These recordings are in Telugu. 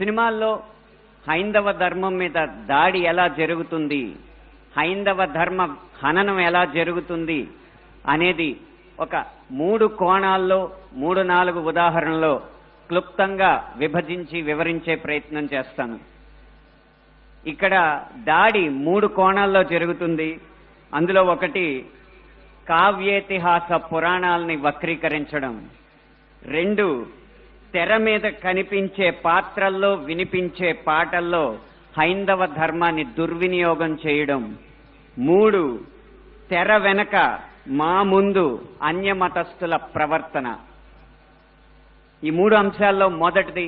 సినిమాల్లో హైందవ ధర్మం మీద దాడి ఎలా జరుగుతుంది, హైందవ ధర్మ హననం ఎలా జరుగుతుంది అనేది ఒక 3 కోణాల్లో 3-4 ఉదాహరణలో క్లుప్తంగా విభజించి వివరించే ప్రయత్నం చేస్తాను. ఇక్కడ దాడి 3 కోణాల్లో జరుగుతుంది. అందులో ఒకటి కావ్యేతిహాస పురాణాలని వక్రీకరించడం, 2 తెర మీద కనిపించే పాత్రల్లో వినిపించే పాటల్లో హైందవ ధర్మాన్ని దుర్వినియోగం చేయడం, 3 తెర వెనక మా ముందు అన్యమతస్థుల ప్రవర్తన. ఈ 3 అంశాల్లో మొదటిది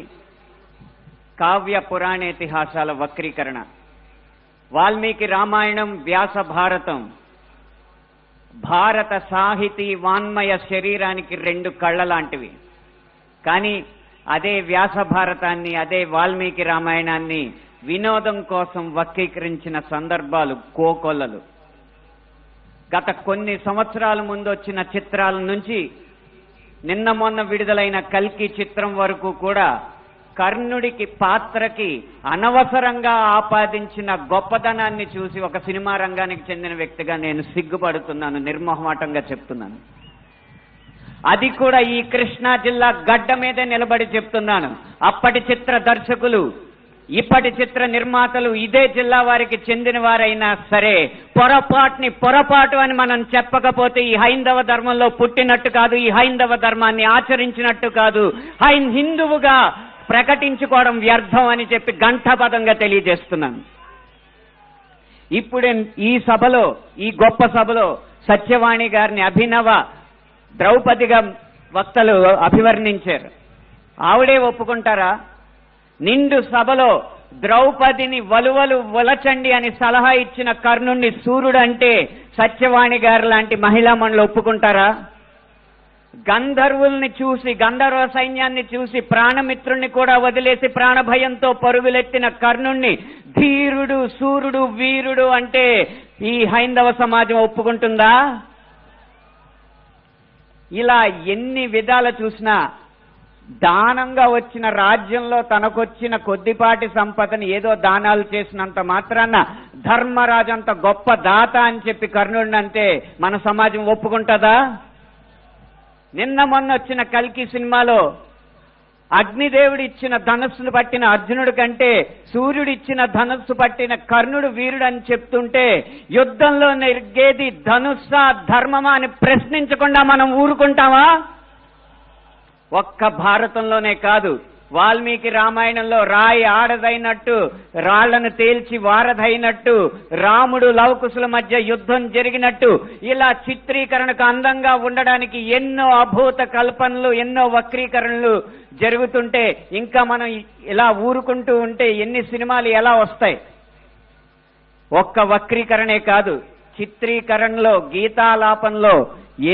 కావ్య పురాణేతిహాసాల వక్రీకరణ. వాల్మీకి రామాయణం, వ్యాస భారతం భారత సాహితీ వాన్మయ శరీరానికి 2 కళ్ళ లాంటివి. కానీ అదే వ్యాస భారతాన్ని, అదే వాల్మీకి రామాయణాన్ని వినోదం కోసం వక్రీకరించిన సందర్భాలు కోకొల్లలు. గత కొన్ని సంవత్సరాల ముందు వచ్చిన చిత్రాల నుంచి నిన్న మొన్న విడుదలైన కల్కి చిత్రం వరకు కూడా కర్ణుడికి పాత్రకి అనవసరంగా ఆపాదించిన గొప్పదనాన్ని చూసి ఒక సినిమా రంగానికి చెందిన వ్యక్తిగా నేను సిగ్గుపడుతున్నాను, నిర్మోహమాటంగా చెప్తున్నాను. అది కూడా ఈ కృష్ణా జిల్లా గడ్డ మీదే నిలబడి చెప్తున్నాను. అప్పటి చిత్ర దర్శకులు, ఇప్పటి చిత్ర నిర్మాతలు ఇదే జిల్లా వారికి చెందిన వారైనా సరే పొరపాటు అని మనం చెప్పకపోతే ఈ హైందవ ధర్మంలో పుట్టినట్టు కాదు, ఈ హైందవ ధర్మాన్ని ఆచరించినట్టు కాదు, హిందువుగా ప్రకటించుకోవడం వ్యర్థం అని చెప్పి ఘంటాపథంగా తెలియజేస్తున్నాను. ఇప్పుడే ఈ సభలో, ఈ గొప్ప సభలో సత్యవాణి గారిని అభినవ ద్రౌపదిగా వక్తలు అభివర్ణించారు. ఆవిడే ఒప్పుకుంటారా? నిండు సభలో ద్రౌపదిని వలువలు వలచండి అని సలహా ఇచ్చిన కర్ణుణ్ణి సూర్యుడు అంటే సత్యవాణి గారు లాంటి మహిళా మండలి ఒప్పుకుంటారా? గంధర్వుల్ని చూసి, గంధర్వ సైన్యాన్ని చూసి ప్రాణమిత్రుణ్ణి కూడా వదిలేసి ప్రాణభయంతో పరుగులెత్తిన కర్ణుణ్ణి ధీరుడు, సూర్యుడు, వీరుడు అంటే ఈ హైందవ సమాజం ఒప్పుకుంటుందా? ఇలా ఎన్ని విధాలు చూసినా దానంగా వచ్చిన రాజ్యంలో తనకొచ్చిన కొద్దిపాటి సంపదని ఏదో దానాలు చేసినంత మాత్రాన ధర్మరాజు అంత గొప్ప దాత అని చెప్పి కర్ణుడిని అంటే మన సమాజం ఒప్పుకుంటుందా? నిన్న మొన్న వచ్చిన కల్కి సినిమాలో అగ్నిదేవుడు ఇచ్చిన ధనుస్సును పట్టిన అర్జునుడి కంటే సూర్యుడు ఇచ్చిన ధనుస్సు పట్టిన కర్ణుడు వీరుడు అని చెప్తుంటే యుద్ధంలో నెగ్గేది ధనుస్సా ధర్మమా అని ప్రశ్నించకుండా మనం ఊరుకుంటామా? ఒక్క భారతంలోనే కాదు, వాల్మీకి రామాయణంలో రాయి ఆడదైనట్టు, రాళ్లను తేల్చి వారధైనట్టు, రాముడు లవకుశుల మధ్య యుద్ధం జరిగినట్టు, ఇలా చిత్రీకరణకు అందంగా ఉండడానికి ఎన్నో అభూత కల్పనలు, ఎన్నో వక్రీకరణలు జరుగుతుంటే ఇంకా మనం ఇలా ఊరుకుంటూ ఉంటే ఎన్ని సినిమాలు ఎలా వస్తాయి? ఒక్క వక్రీకరణే కాదు, చిత్రీకరణలో, గీతాలాపనలో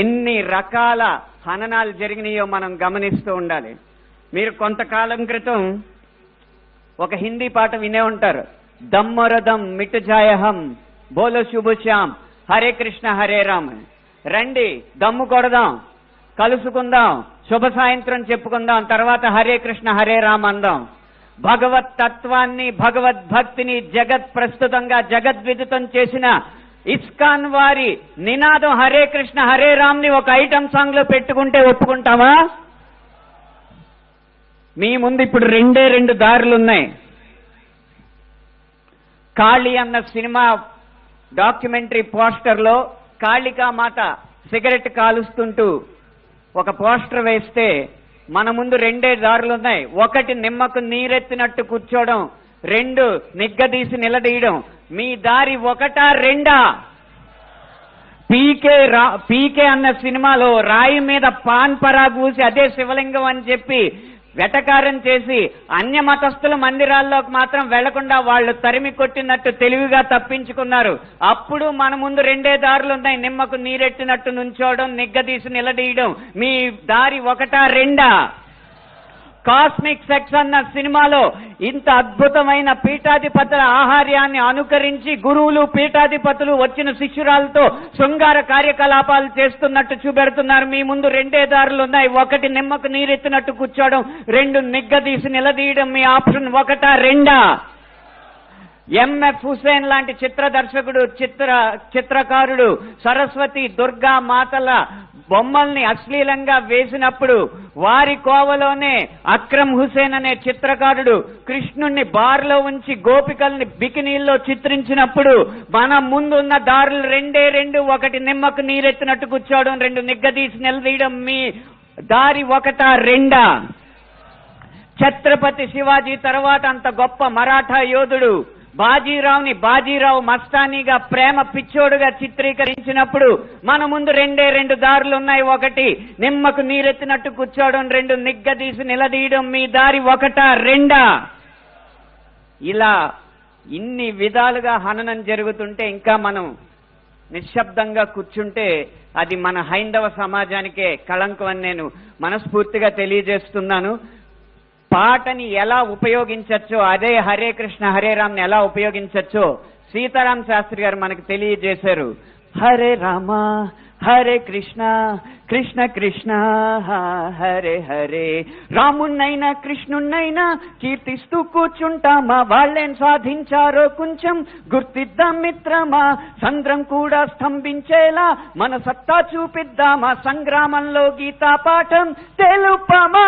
ఎన్ని రకాల హననాలు జరిగినాయో మనం గమనిస్తూ ఉండాలి. మీరు కొంతకాలం క్రితం ఒక హిందీ పాట వినే ఉంటారు, దమ్మరదం మిటుజాయహం బోలో శుభశ్యాం హరే కృష్ణ హరే రామ్. రండి దమ్ము కొడదాం, కలుసుకుందాం, శుభ సాయంత్రం చెప్పుకుందాం, తర్వాత హరే కృష్ణ హరే రామ్ అందాం. భగవత్ తత్వాన్ని, భగవద్భక్తిని జగత్ ప్రస్తుతంగా జగద్విదితం చేసిన ఇస్కాన్ వారి నినాదం హరే కృష్ణ హరే రామ్ ని ఒక ఐటమ్ సాంగ్ లో పెట్టుకుంటే ఒప్పుకుంటామా? మీ ముందు ఇప్పుడు 2 దారులు ఉన్నాయి. కాళీ అన్న సినిమా డాక్యుమెంటరీ పోస్టర్లో కాళికామాత సిగరెట్ కాలుస్తుంటూ ఒక పోస్టర్ వేస్తే మన ముందు 2 దారులు ఉన్నాయి. ఒకటి నిమ్మకు నీరెత్తినట్టు కూర్చోవడం, 2 నిగ్గదీసి నిలదీయడం. మీ దారి 1 2? పీకే అన్న సినిమాలో రాయి మీద పాన్ పరాగ్ ఊసి అదే శివలింగం అని చెప్పి వెటకారం చేసి అన్య మతస్థుల మందిరాల్లోకి మాత్రం వెళ్లకుండా వాళ్ళు తరిమి కొట్టినట్టు తెలివిగా తప్పించుకున్నారు. అప్పుడు మన ముందు 2 దారులు ఉన్నాయి, నిమ్మకు నీరెట్టినట్టు నుంచోవడం, నిగ్గదీసి నిలదీయడం. మీ దారి 1 2? కాస్మిక్ సెక్స్ అన్న సినిమాలో ఇంత అద్భుతమైన పీఠాధిపతుల ఆహార్యాన్ని అనుకరించి గురువులు పీఠాధిపతులు వచ్చిన శిష్యురాలతో శృంగార కార్యకలాపాలు చేస్తున్నట్టు చూపెడుతున్నారు. మీ ముందు రెండే దారులు ఉన్నాయి. ఒకటి నిమ్మకు నీరెత్తినట్టు కూర్చోవడం, రెండు నిగ్గదీసి నిలదీయడం. మీ ఆప్షన్ ఒకటా రెండా? ఎంఎఫ్ హుసేన్ లాంటి చిత్ర దర్శకుడు, చిత్రకారుడు సరస్వతి దుర్గా మాతల బొమ్మల్ని అశ్లీలంగా వేసినప్పుడు వారి కోవలోనే అక్రమ్ హుసేన్ అనే చిత్రకారుడు కృష్ణుణ్ణి బార్లో ఉంచి గోపికల్ని బికినీల్లో చిత్రించినప్పుడు మన ముందున్న దారులు రెండే రెండు. ఒకటి నిమ్మకు నీరెత్తినట్టు కూర్చోవడం, రెండు నిగ్గదీసి నిలదీయడం. మీ దారి ఒకటా రెండా? ఛత్రపతి శివాజీ తర్వాత అంత గొప్ప మరాఠా యోధుడు బాజీరావుని బాజీరావు మస్తానీగా ప్రేమ పిచ్చోడుగా చిత్రీకరించినప్పుడు మన ముందు రెండే రెండు దారులు ఉన్నాయి. ఒకటి నిమ్మకు నీరెత్తినట్టు కూర్చోవడం, రెండు నిగ్గదీసి నిలదీయడం. మీ దారి ఒకటా రెండా? ఇలా ఇన్ని విధాలుగా హననం జరుగుతుంటే ఇంకా మనం నిశ్శబ్దంగా కూర్చుంటే అది మన హైందవ సమాజానికే కళంకం అని నేను మనస్ఫూర్తిగా తెలియజేస్తున్నాను. పాటని ఎలా ఉపయోగించచ్చో, అదే హరే కృష్ణ హరే రామ్ని ఎలా ఉపయోగించచ్చో సీతారాం శాస్త్రి గారు మనకు తెలియజేశారు. హరే రామ హరే కృష్ణ కృష్ణ కృష్ణ హరే హరే. రామున్నైనా కృష్ణున్నైనా కీర్తిస్తూ కూర్చుంటామా, వాళ్ళేం సాధించారో కొంచెం గుర్తిద్దాం మిత్రమా. సంద్రం కూడా స్తంభించేలా మన సత్తా చూపిద్దామా, సంగ్రామంలో గీతా పాఠం తెలుపమా.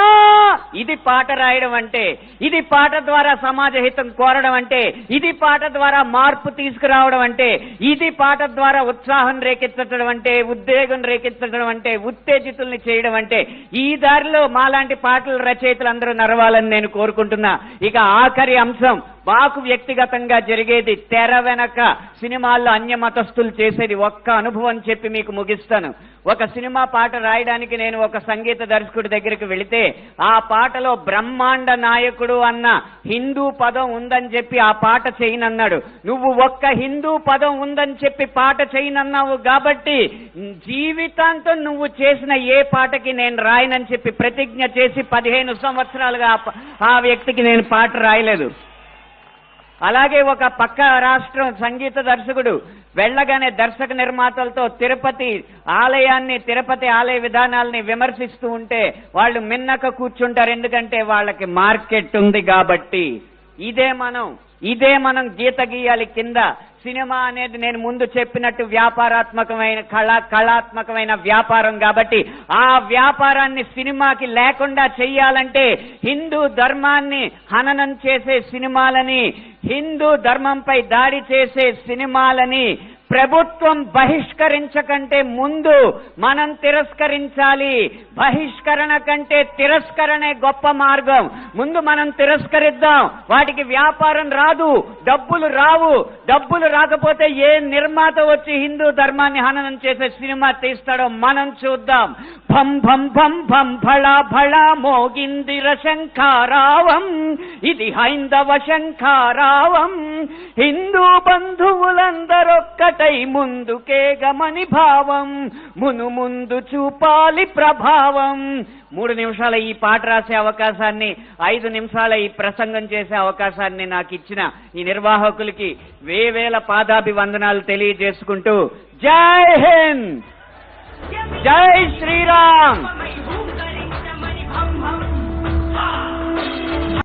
ఇది పాట రాయడం అంటే, ఇది పాట ద్వారా సమాజ హితం కోరడం అంటే, ఇది పాట ద్వారా మార్పు తీసుకురావడం అంటే, ఇది పాట ద్వారా ఉత్సాహం రేకెత్తడం అంటే, ఉద్వేగం రేకెత్తడం అంటే, ఉత్తేజితుల్ని చేయడం అంటే. ఈ దారిలో మాలాంటి పాటల రచయితలు అందరూ నడవాలని నేను కోరుకుంటున్నా. ఇక ఆఖరి అంశం మాకు వ్యక్తిగతంగా జరిగేది, తెర వెనక సినిమాల్లో అన్య మతస్థులు చేసేది ఒక్క అనుభవం చెప్పి మీకు ముగిస్తాను. ఒక సినిమా పాట రాయడానికి నేను ఒక సంగీత దర్శకుడి దగ్గరికి వెళితే ఆ పాటలో బ్రహ్మాండ నాయకుడు అన్న హిందూ పదం ఉందని చెప్పి ఆ పాట చేయనన్నాడు. నువ్వు ఒక్క హిందూ పదం ఉందని చెప్పి పాట చేయనన్నావు కాబట్టి జీవితాంతం నువ్వు చేసిన ఏ పాటకి నేను రాయనని చెప్పి ప్రతిజ్ఞ చేసి 15 సంవత్సరాలుగా ఆ వ్యక్తికి నేను పాట రాయలేదు. అలాగే ఒక పక్క రాష్ట్రం సంగీత దర్శకుడు వెళ్ళగానే దర్శక నిర్మాతలతో తిరుపతి ఆలయ విధానాలని విమర్శిస్తూ ఉంటే వాళ్ళు మిన్నక కూర్చుంటారు. ఎందుకంటే వాళ్ళకి మార్కెట్ ఉంది కాబట్టి. ఇదే మనం గీత గీయాలి కింద. సినిమా అనేది నేను ముందు చెప్పినట్టు వ్యాపారాత్మకమైన కళాత్మకమైన వ్యాపారం కాబట్టి ఆ వ్యాపారాన్ని సినిమాకి లేకుండా చెయ్యాలంటే హిందూ ధర్మాన్ని హననం చేసే సినిమాలని, హిందూ ధర్మంపై దాడి చేసే సినిమాలని ప్రభుత్వం బహిష్కరించకంటే ముందు మనం తిరస్కరించాలి. బహిష్కరణ కంటే తిరస్కరణే గొప్ప మార్గం. ముందు మనం తిరస్కరిద్దాం. వాటికి వ్యాపారం రాదు, డబ్బులు రావు. డబ్బులు రాకపోతే ఏ నిర్మాత వచ్చి హిందూ ధర్మాన్ని హననం చేసే సినిమా తీస్తాడో మనం చూద్దాం. భం భం భం భం భళా భళా మోగిందిర శంఖారావం, ఇది హైందవ శంఖారావం. హిందూ బంధువులందరొక్కటై ముందుకే గమని భావం, ముందు చూపాలి ప్రభావం. 3 నిమిషాల ఈ పాట రాసే అవకాశాన్ని, 5 నిమిషాల ఈ ప్రసంగం చేసే అవకాశాన్ని నాకు ఇచ్చిన ఈ నిర్వాహకులకి వేవేల పాదాభివందనాలు తెలియజేసుకుంటూ జై హింద్, జై శ్రీరామ్.